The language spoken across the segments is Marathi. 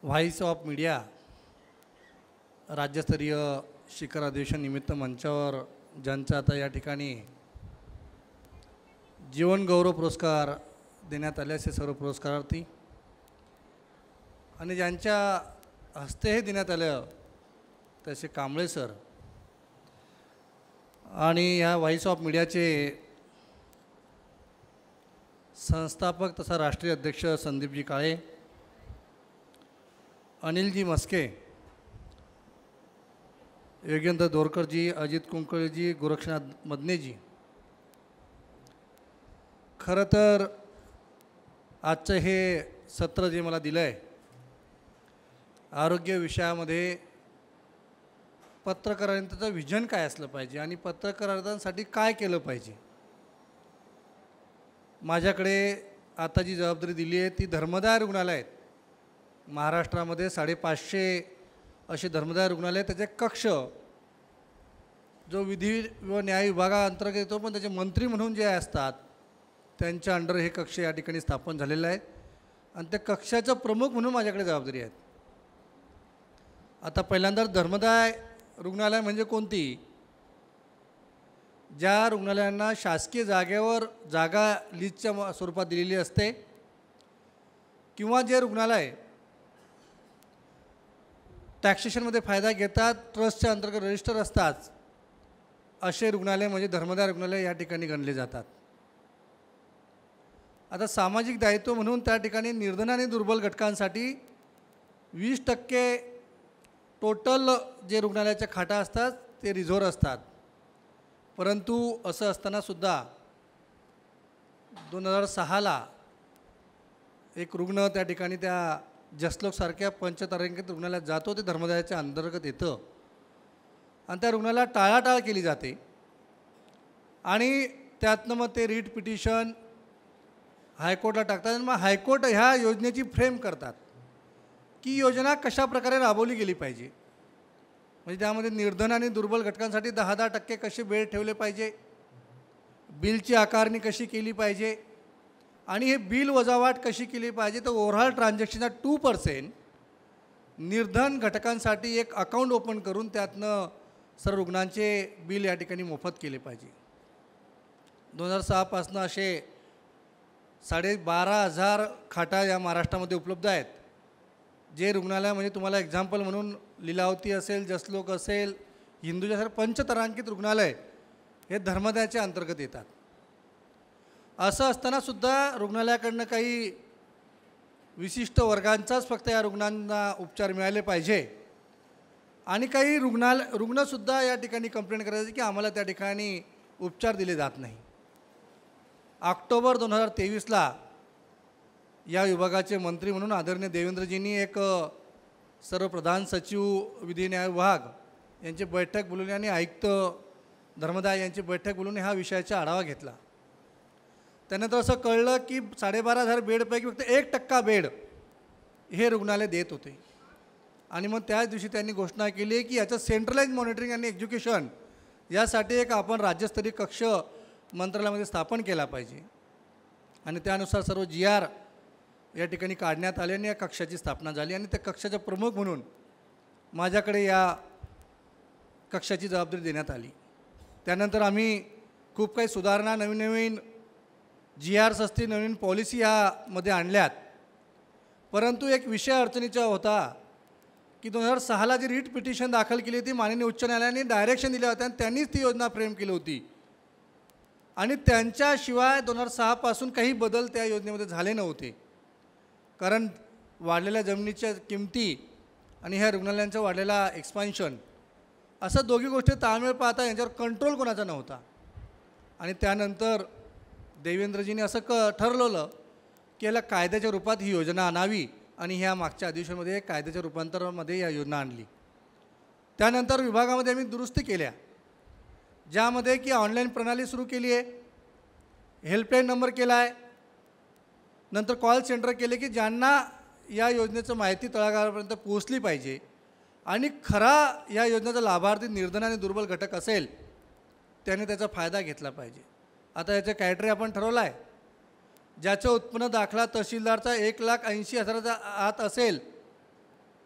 व्हॉइस ऑफ मीडिया राज्यस्तरीय शिखर अधिवेशन निमित्त मंचावर ज्यांचा आता या ठिकाणी जीवन गौरव पुरस्कार देण्यात आले असे सर्व पुरस्कारार्थी आणि ज्यांच्या हस्ते हे देण्यात आलं तसे कांबळे सर आणि या व्हॉइस ऑफ मीडियाचे संस्थापक तथा राष्ट्रीय अध्यक्ष संदीपजी काळे, अनिलजी मस्के, योगेंद्र दोरकरजी, अजित कुंकळजी, गोरक्षनाथ मदनेजी। खरं तर आजचं हे सत्र जे मला दिलं आहे आरोग्य विषयामध्ये पत्रकारांचं विजन काय असलं पाहिजे आणि पत्रकारांसाठी काय केलं पाहिजे, माझ्याकडे आता जी जबाबदारी दिली आहे ती धर्मदाय रुग्णालय आहेत। महाराष्ट्रामध्ये 550 असे धर्मदाय रुग्णालय, त्याचे कक्ष जो विधी व न्याय विभागाअंतर्गत येतो पण त्याचे मंत्री म्हणून जे असतात त्यांच्या अंडर हे कक्ष या ठिकाणी स्थापन झालेले आहेत आणि त्या कक्षाचा प्रमुख म्हणून माझ्याकडे जबाबदारी आहे। आता पहिल्यांदा धर्मदाय रुग्णालय म्हणजे कोणती? ज्या रुग्णालयांना शासकीय जागेवर जागा लीजच्या स्वरूपात दिलेली असते किंवा जे रुग्णालय टॅक्सेशनमध्ये फायदा घेतात, ट्रस्टच्या अंतर्गत रजिस्टर असतात, असे रुग्णालय म्हणजे धर्मदाय रुग्णालय या ठिकाणी गणले जातात। आता सामाजिक दायित्व म्हणून त्या ठिकाणी निर्धन आणि दुर्बल घटकांसाठी 20% टोटल जे रुग्णालयाच्या खाटा असतात ते रिझर्व्ह असतात। परंतु असं असताना सुद्धा 2006ला एक रुग्ण त्या ठिकाणी त्या जसलोकसारख्या पंचतारांकित रुग्णालयात जातो, ते धर्मदायाच्या अंतर्गत येतं आणि त्या रुग्णाला टाळाटाळ केली जाते आणि त्यातनं मग ते रीट पिटिशन हायकोर्टला टाकतात आणि मग हायकोर्ट ह्या योजनेची फ्रेम करतात की योजना कशा प्रकारे राबवली गेली पाहिजे। म्हणजे त्यामध्ये निर्धन आणि दुर्बल घटकांसाठी 10% कसे बेड ठेवले पाहिजे, बिलची आकारणी कशी केली पाहिजे आणि हे बिल वजावाट कशी केली पाहिजे। तर ओव्हरऑल ट्रान्झॅक्शनचा 2% निर्धन घटकांसाठी एक अकाउंट ओपन करून त्यातनं सर्व रुग्णांचे बिल या ठिकाणी मोफत केले पाहिजे। 2006 पासून असे 12,500 खाटा या महाराष्ट्रामध्ये उपलब्ध आहेत। जे रुग्णालय म्हणजे तुम्हाला एक्झाम्पल म्हणून लीलावती असेल, जसलोक असेल, हिंदूच्यासारखे पंचतारांकित रुग्णालय हे धर्मदायाच्या अंतर्गत येतात। असं असताना सुद्धा रुग्णालयाकडनं काही विशिष्ट वर्गांचाच फक्त या रुग्णांना उपचार मिळाले पाहिजे आणि काही रुग्णसुद्धा या ठिकाणी कंप्लेंट करायचे की आम्हाला त्या ठिकाणी उपचार दिले जात नाही। ऑक्टोबर 2023ला या विभागाचे मंत्री म्हणून आदरणीय देवेंद्रजींनी एक सर्व प्रधान सचिव विधी न्याय विभाग यांची बैठक बोलवली आणि आयुक्त धर्मदाय यांची बैठक बोलवून ह्या विषयाचा आढावा घेतला। त्यानंतर असं कळलं की 12,500 बेडपैकी फक्त 1% बेड हे रुग्णालय देत होते आणि मग त्याच दिवशी त्यांनी घोषणा केली की याचं सेंट्रलाइज मॉनिटरिंग आणि एज्युकेशन यासाठी एक आपण राज्यस्तरीय कक्ष मंत्रालयामध्ये स्थापन केला पाहिजे आणि त्यानुसार सर्व GR या ठिकाणी काढण्यात आले आणि या कक्षाची स्थापना झाली आणि त्या कक्षाचा प्रमुख म्हणून माझ्याकडे या कक्षाची जबाबदारी देण्यात आली। त्यानंतर आम्ही खूप काही सुधारणा, नवीन GRs असतील, नवीन पॉलिसी ह्यामध्ये आणल्यात। परंतु एक विषय अडचणीचा होता की 2006ला जी रीट पिटिशन दाखल केली होती माननीय उच्च न्यायालयाने डायरेक्शन दिल्या होत्या आणि त्यांनीच ती योजना फ्रेम केली होती आणि त्यांच्याशिवाय 2006 पासून काही बदल त्या योजनेमध्ये झाले नव्हते। कारण वाढलेल्या जमिनीच्या किमती आणि ह्या रुग्णालयांचा वाढलेला एक्सपान्शन असं दोघी गोष्टी ताळमेळ पाहता यांच्यावर कंट्रोल कोणाचा नव्हता आणि त्यानंतर देवेंद्रजींनी असं ठरवलं की याला कायद्याच्या रूपात ही योजना आणावी आणि ह्या मागच्या अधिवेशनामध्ये कायद्याच्या रूपांतरामध्ये या योजना आणली। त्यानंतर विभागामध्ये आम्ही दुरुस्ती केल्या ज्यामध्ये की ऑनलाईन प्रणाली सुरू केली आहे, हेल्पलाईन नंबर केला आहे, नंतर कॉल सेंटर केले की ज्यांना या योजनेचं माहिती तळागाळापर्यंत पोहोचली पाहिजे आणि खरा या योजनेचा लाभार्थी निर्धन आणि दुर्बल घटक असेल त्याने त्याचा फायदा घेतला पाहिजे। आता याचा क्रायटेरिया आपण ठरवला आहे, ज्याचं उत्पन्न दाखला तहसीलदारचा 1,80,000 आत असेल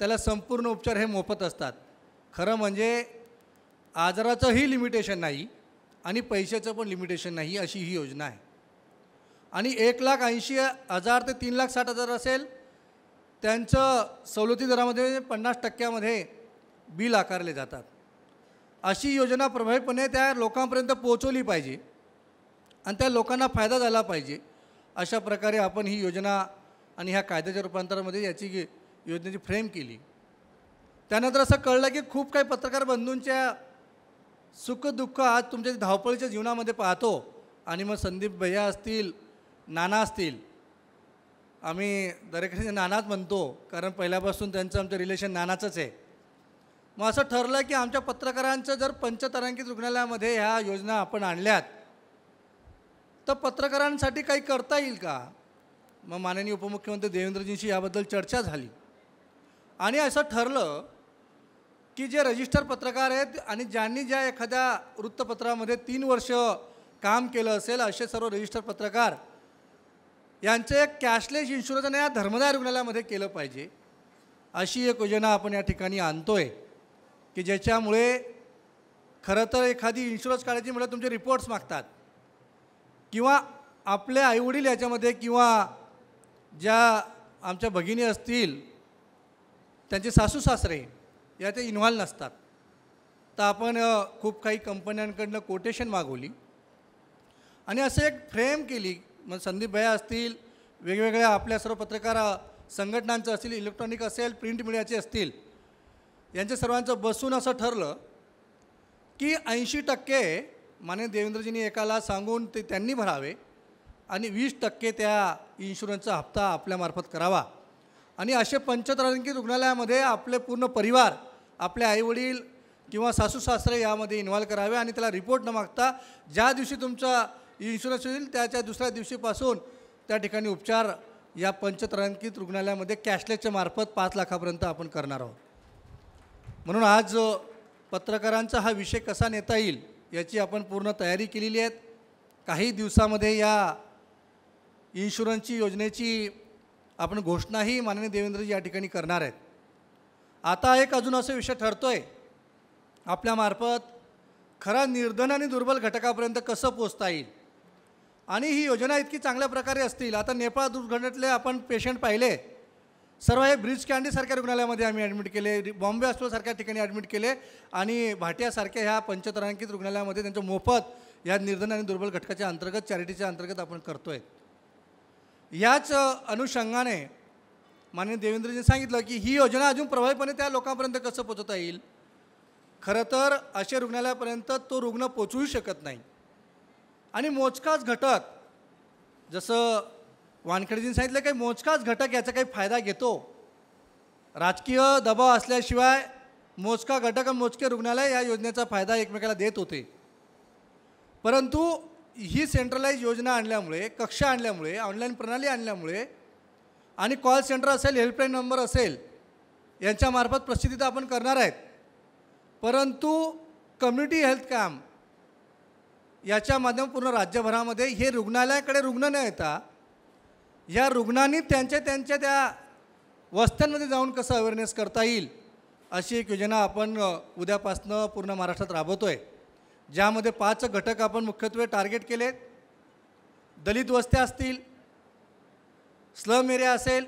त्याला संपूर्ण उपचार हे मोफत असतात. खरं म्हणजे आजाराचंही लिमिटेशन नाही आणि पैशाचं पण लिमिटेशन नाही, अशी ही योजना आहे. आणि 1,80,000 ते 3,60,000 असेल त्यांचं सवलती दरामध्ये 50% बिल आकारले जातात. अशी योजना प्रभावीपणे त्या लोकांपर्यंत पोहोचवली पाहिजे आणि त्या लोकांना फायदा झाला पाहिजे. अशा प्रकारे आपण ही योजना आणि ह्या कायद्याच्या रूपांतरामध्ये याची योजनेची फ्रेम केली. त्यानंतर असं कळलं की खूप काही पत्रकार बंधूंच्या सुखदुःख आज तुमच्या धावपळीच्या जीवनामध्ये पाहतो. आणि मग संदीप भैया असतील, नाना असतील, आम्ही दरेकडे नानाच म्हणतो कारण पहिल्यापासून त्यांचं आमचं रिलेशन नानाचंच आहे. मग असं ठरलं की आमच्या पत्रकारांचं जर पंचतारांकित रुग्णालयामध्ये ह्या योजना आपण आणल्यात तर पत्रकारांसाठी काही करता येईल का. मग माननीय उपमुख्यमंत्री देवेंद्रजींशी याबद्दल चर्चा झाली आणि असं ठरलं की जे रजिस्टर पत्रकार आहेत आणि ज्यांनी ज्या एखाद्या वृत्तपत्रामध्ये 3 वर्ष काम केलं असेल असे सर्व रजिस्टर पत्रकार यांचं एक कॅशलेस इन्शुरन्स या धर्मदाय रुग्णालयामध्ये केलं पाहिजे. अशी एक योजना आपण या ठिकाणी आणतोय की ज्याच्यामुळे खरं तर एखादी इन्शुरन्स काढायची म्हटलं तुमचे रिपोर्ट्स मागतात किंवा आपले आईवडील याच्यामध्ये किंवा ज्या आमच्या भगिनी असतील त्यांचे सासू सासरे यात इन्व्हॉल्व नसतात. तर आपण खूप काही कंपन्यांकडनं कोटेशन मागवली आणि असं एक फ्रेम केली. मग संदीप भैया असतील, वेगवेगळ्या आपल्या सर्व पत्रकार संघटनांचं असतील, इलेक्ट्रॉनिक असेल, प्रिंट मीडियाचे असतील, यांच्या सर्वांचं बसून असं ठरलं की 80% माननीय देवेंद्रजींनी एकाला सांगून ते त्यांनी भरावे आणि 20% त्या इन्शुरन्सचा हप्ता आपल्यामार्फत करावा. आणि असे पंचतारांकित रुग्णालयामध्ये आपले पूर्ण परिवार, आपले आईवडील किंवा सासू सासरे यामध्ये इन्व्हॉल्व करावे आणि त्याला रिपोर्ट न मागता ज्या दिवशी तुमचा इन्शुरन्स होईल त्याच्या दुसऱ्या दिवशीपासून त्या ठिकाणी उपचार या पंचतारांकित रुग्णालयामध्ये कॅशलेसच्या मार्फत 5 लाखापर्यंत आपण करणार आहोत. म्हणून आज पत्रकारांचा हा विषय कसा नेता येईल याची आपण पूर्ण तयारी केलेली आहे. काही दिवसामध्ये या इन्शुरन्सची योजनेची आपण घोषणाही माननीय देवेंद्रजी या ठिकाणी करणार आहेत. आता एक अजून असा विषय ठरतोय आपल्यामार्फत खरा निर्धन आणि दुर्बल घटकापर्यंत कसं पोचता येईल आणि ही योजना इतकी चांगल्या प्रकारे असतील. आता नेपाळ दुर्घटनेतले आपण पेशंट पाहिले, सर्व हे ब्रिज कँडीसारख्या रुग्णालयामध्ये आम्ही ॲडमिट केले, बॉम्बे हॉस्पिटलसारख्या ठिकाणी ॲडमिट केले आणि भाटियासारख्या ह्या पंचतारांकित रुग्णालयामध्ये त्यांचं मोफत या निर्धन आणि दुर्बल घटकाच्या अंतर्गत चॅरिटीच्या अंतर्गत आपण करतो आहे. याच अनुषंगाने माननीय देवेंद्रजींनी सांगितलं की ही योजना अजून प्रभावीपणे त्या लोकांपर्यंत कसं पोचवता येईल. खरं तर अशा रुग्णालयापर्यंत तो रुग्ण पोचवू शकत नाही आणि मोजकाच घटक, जसं वानखेडेजींनी सांगितलं की मोजकाच घटक याचा काही फायदा घेतो. राजकीय दबाव असल्याशिवाय मोजका घटक आणि मोजके रुग्णालय या योजनेचा फायदा एकमेकाला देत होते. परंतु ही सेंट्रलाइज योजना आणल्यामुळे, कक्षा आणल्यामुळे, ऑनलाईन प्रणाली आणल्यामुळे आणि कॉल सेंटर असेल, हेल्पलाईन नंबर असेल यांच्यामार्फत प्रसिद्धी तर आपण करणार आहेत, परंतु कम्युनिटी हेल्थ कॅम्प याच्या माध्यमातून पूर्ण राज्यभरामध्ये हे रुग्णालयाकडे रुग्ण न येता या रुग्णांनी त्यांच्या त्या वस्त्यांमध्ये जाऊन कसं अवेअरनेस करता येईल अशी एक योजना आपण उद्यापासनं पूर्ण महाराष्ट्रात राबवतो आहे. ज्यामध्ये 5 घटक आपण मुख्यत्वे टार्गेट केलेत. दलित वस्त्या असतील, स्लम एरिया असेल,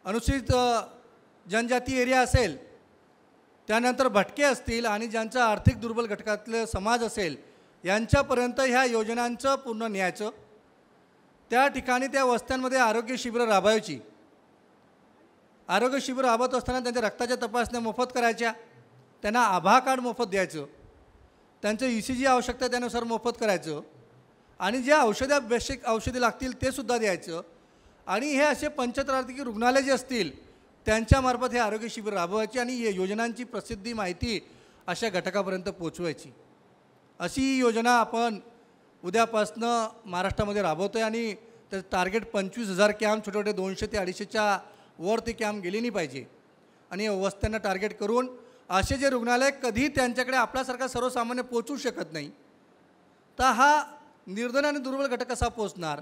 अनुसूचित जनजाती एरिया असेल, त्यानंतर भटके असतील आणि ज्यांचा आर्थिक दुर्बल घटकातले समाज असेल यांच्यापर्यंत ह्या योजनांचं पूर्ण न्यायचं. त्या ठिकाणी त्या वस्त्यांमध्ये आरोग्य शिबिरं राबवायची. आरोग्य शिबिर राबवत असताना त्यांच्या रक्ताच्या तपासण्या मोफत करायच्या, त्यांना आभा कार्ड मोफत द्यायचं, त्यांचं ECG आवश्यकता त्यानुसार मोफत करायचं आणि ज्या बेसिक औषधी लागतील ते सुद्धा द्यायचं. आणि हे असे पंचतारांकित रुग्णालय जे असतील त्यांच्यामार्फत हे आरोग्य शिबिर राबवायची आणि योजनांची प्रसिद्धी माहिती अशा घटकापर्यंत पोचवायची. अशी योजना आपण उद्यापासनं महाराष्ट्रामध्ये राबवतो आहे आणि त्याचं टार्गेट 25,000 कॅम्प, छोटे छोटे 200 ते 250च्या वर ते कॅम्प गेले नाही पाहिजे. आणि वस्त्यांना टार्गेट करून असे जे रुग्णालय कधी त्यांच्याकडे आपल्यासारखा सर्वसामान्य पोचू शकत नाही, तर हा निर्धन आणि दुर्बल घटक कसा पोचणार.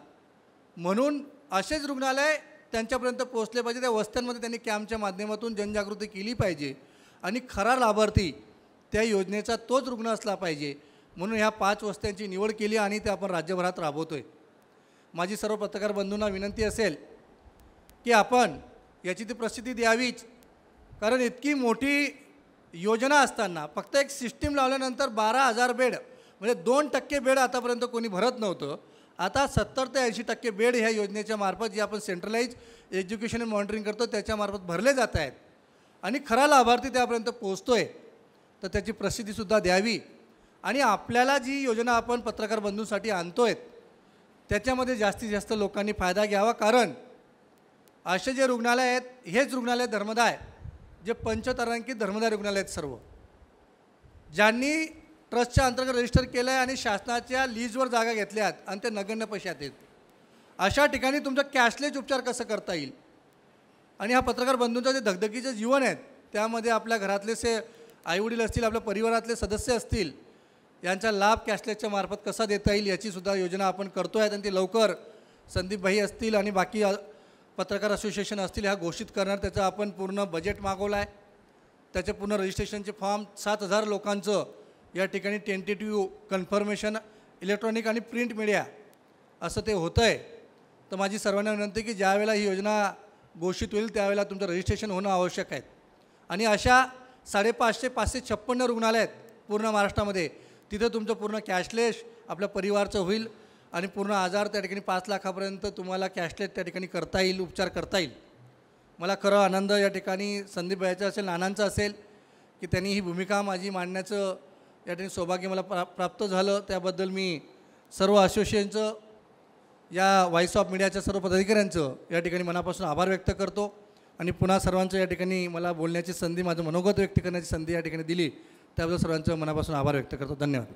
म्हणून असेच रुग्णालय त्यांच्यापर्यंत पोहोचले पाहिजे. त्या वस्त्यांमध्ये त्यांनी कॅम्पच्या माध्यमातून जनजागृती केली पाहिजे आणि खरा लाभार्थी त्या योजनेचा तोच रुग्ण असला पाहिजे. म्हणून ह्या 5 वस्त्यांची निवड केली आणि ते आपण राज्यभरात राबवतो आहे. माझी सर्व पत्रकार बंधूंना विनंती असेल की आपण याची ती प्रसिद्धी द्यावीच, कारण इतकी मोठी योजना असताना फक्त एक सिस्टीम लावल्यानंतर 12,000 बेड म्हणजे 2% बेड आतापर्यंत कोणी भरत नव्हतं. आता 70 ते 80% बेड ह्या योजनेच्या मार्फत जे आपण सेंट्रलाइज एज्युकेशन अँड मॉनिटरिंग करतो त्याच्यामार्फत भरले जात आहेत आणि खरा लाभार्थी त्यापर्यंत पोहोचतो आहे. तर त्याची प्रसिद्धीसुद्धा द्यावी आणि आपल्याला जी योजना आपण पत्रकार बंधूंसाठी आणतो आहेत त्याच्यामध्ये जास्तीत जास्त लोकांनी फायदा घ्यावा. कारण असे जे रुग्णालय आहेत हेच रुग्णालय धर्मदाय जे पंचतारांकित धर्मदाय रुग्णालय आहेत सर्व, ज्यांनी ट्रस्टच्या अंतर्गत रजिस्टर केलं आहे आणि शासनाच्या लीजवर जागा घेतल्या आहेत आणि ते नगण्य पैशात आहेत. अशा ठिकाणी तुमचं कॅशलेस उपचार कसं करता येईल. आणि हा पत्रकार बंधूंचं जे धगधगीचे जीवन आहेत त्यामध्ये आपल्या घरातले आईवडील असतील, आपल्या परिवारातले सदस्य असतील, यांचा लाभ कॅशलेसच्या मार्फत कसा देता येईल याचीसुद्धा योजना आपण करतो आहे आणि ती लवकर संदीप भाई असतील आणि बाकी पत्रकार असोसिएशन असतील ह्या घोषित करणार. त्याचं आपण पूर्ण बजेट मागवलं आहे. त्याचे पूर्ण रजिस्ट्रेशनचे फॉर्म 7,000 लोकांचं या ठिकाणी टेंटेटिव्ह कन्फर्मेशन इलेक्ट्रॉनिक आणि प्रिंट मीडिया असं ते होतं आहे. तर माझी सर्वांना विनंती की ज्यावेळेला ही योजना घोषित होईल त्यावेळेला तुमचं रजिस्ट्रेशन होणं आवश्यक आहे. आणि अशा 556 रुग्णालय आहेत पूर्ण महाराष्ट्रामध्ये, तिथं तुमचं पूर्ण कॅशलेस आपल्या परिवारचं होईल आणि पूर्ण आजार त्या ठिकाणी 5 लाखापर्यंत तुम्हाला कॅशलेस त्या ठिकाणी करता येईल, उपचार करता येईल. मला खरं आनंद या ठिकाणी संदीप भाईचा असेल, नानांचा असेल की त्यांनी ही भूमिका माझी मांडण्याचं या ठिकाणी सौभाग्य मला प्राप्त झालं. त्याबद्दल मी सर्व असोसिएशनचं, या व्हॉइस ऑफ मीडियाच्या सर्व पदाधिकाऱ्यांचं या ठिकाणी मनापासून आभार व्यक्त करतो. आणि पुन्हा सर्वांचं या ठिकाणी मला बोलण्याची संधी, माझं मनोगत व्यक्त करण्याची संधी या ठिकाणी दिली त्याबद्दल सर्वांचं मनापासून आभार व्यक्त करतो. धन्यवाद.